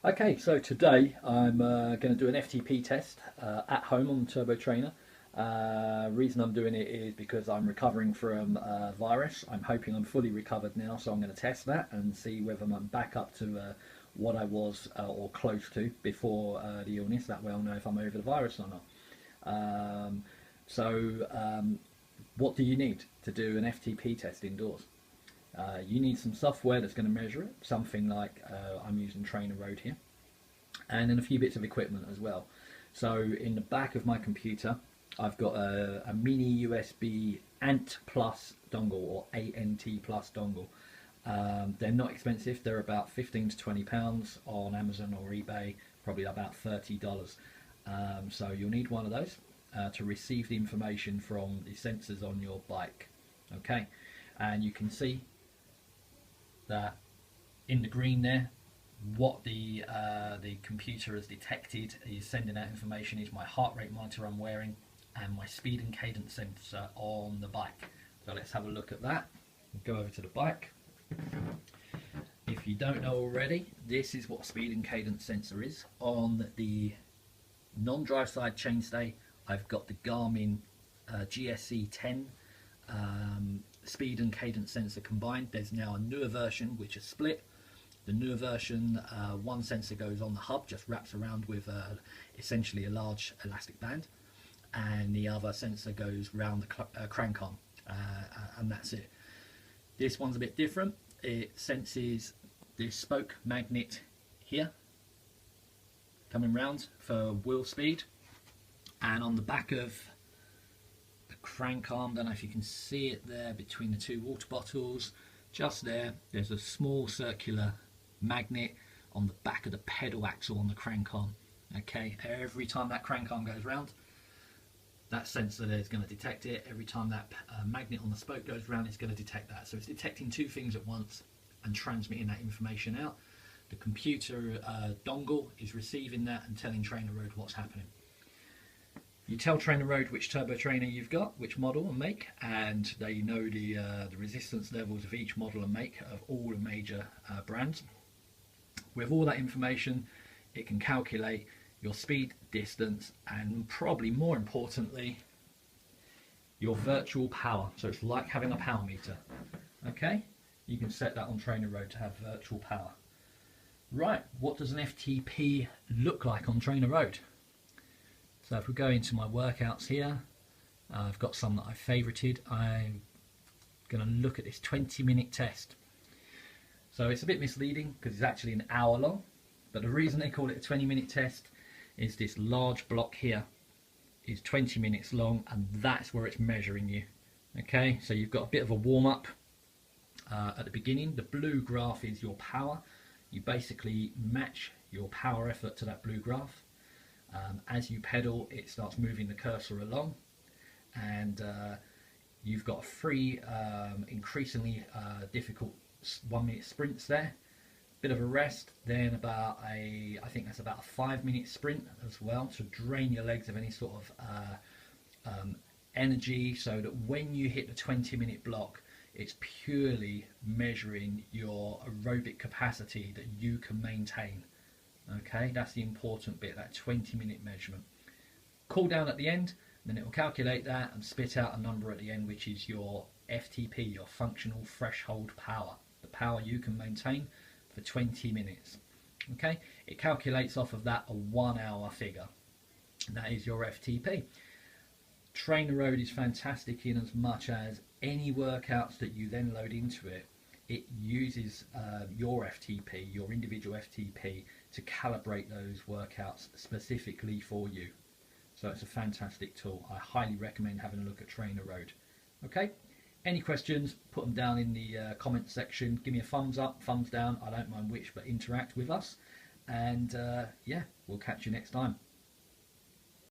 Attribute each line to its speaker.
Speaker 1: Okay, so today I'm going to do an FTP test at home on the Turbo Trainer. Reason I'm doing it is because I'm recovering from a virus. I'm hoping I'm fully recovered now, so I'm going to test that and see whether I'm back up to what I was or close to before the illness. That way I'll know if I'm over the virus or not. Um, so, what do you need to do an FTP test indoors? You need some software that's going to measure it, something like I'm using TrainerRoad here, and then a few bits of equipment as well. So in the back of my computer, I've got a mini USB ANT Plus dongle, or ANT Plus dongle. They're not expensive, they're about 15 to 20 pounds on Amazon or eBay, probably about $30. So you'll need one of those to receive the information from the sensors on your bike. Okay, and you can see that in the green there, what the computer has detected is sending out information is my heart rate monitor I'm wearing and my speed and cadence sensor on the bike. So let's have a look at that. Go over to the bike. If you don't know already, this is what speed and cadence sensor is. On the non-drive side chainstay, I've got the Garmin GSE 10 speed and cadence sensor combined. There's now a newer version which is split. The newer version, one sensor goes on the hub, just wraps around with essentially a large elastic band, and the other sensor goes round the crank arm, and that's it. This one's a bit different. It senses this spoke magnet here coming round for wheel speed, and on the back of crank arm, don't know if you can see it there between the two water bottles, just there's a small circular magnet on the back of the pedal axle on the crank arm. Okay, every time that crank arm goes round, that sensor there is going to detect it. Every time that magnet on the spoke goes round, it's going to detect that. So it's detecting two things at once and transmitting that information out. The computer dongle is receiving that and telling TrainerRoad what's happening. You tell TrainerRoad which turbo trainer you've got, which model and make, and they know the resistance levels of each model and make of all the major brands. With all that information, it can calculate your speed, distance, and probably more importantly, your virtual power. So it's like having a power meter. Okay, you can set that on TrainerRoad to have virtual power. Right, what does an FTP look like on TrainerRoad? So if we go into my workouts here, I've got some that I've favorited. I'm going to look at this 20-minute test. So it's a bit misleading because it's actually an hour long, but the reason they call it a 20-minute test is this large block here is 20 minutes long, and that's where it's measuring you. Okay, so you've got a bit of a warm-up at the beginning. The blue graph is your power. You basically match your power effort to that blue graph. As you pedal, it starts moving the cursor along, and you've got 3 increasingly difficult 1-minute sprints there. Bit of a rest, then about I think that's about a 5-minute sprint as well, to drain your legs of any sort of energy, so that when you hit the 20-minute block, it's purely measuring your aerobic capacity that you can maintain. Okay, that's the important bit, that 20-minute measurement. Cool down at the end, then it will calculate that and spit out a number at the end, which is your FTP, your functional threshold power, the power you can maintain for 20 minutes. Okay, it calculates off of that a 1-hour figure. That is your FTP. TrainerRoad is fantastic in as much as any workouts that you then load into it, it uses your FTP, your individual FTP, to calibrate those workouts specifically for you. So it's a fantastic tool. I highly recommend having a look at TrainerRoad. Okay, any questions, put them down in the comment section. Give me a thumbs up, thumbs down, I don't mind which, but interact with us. And yeah, we'll catch you next time.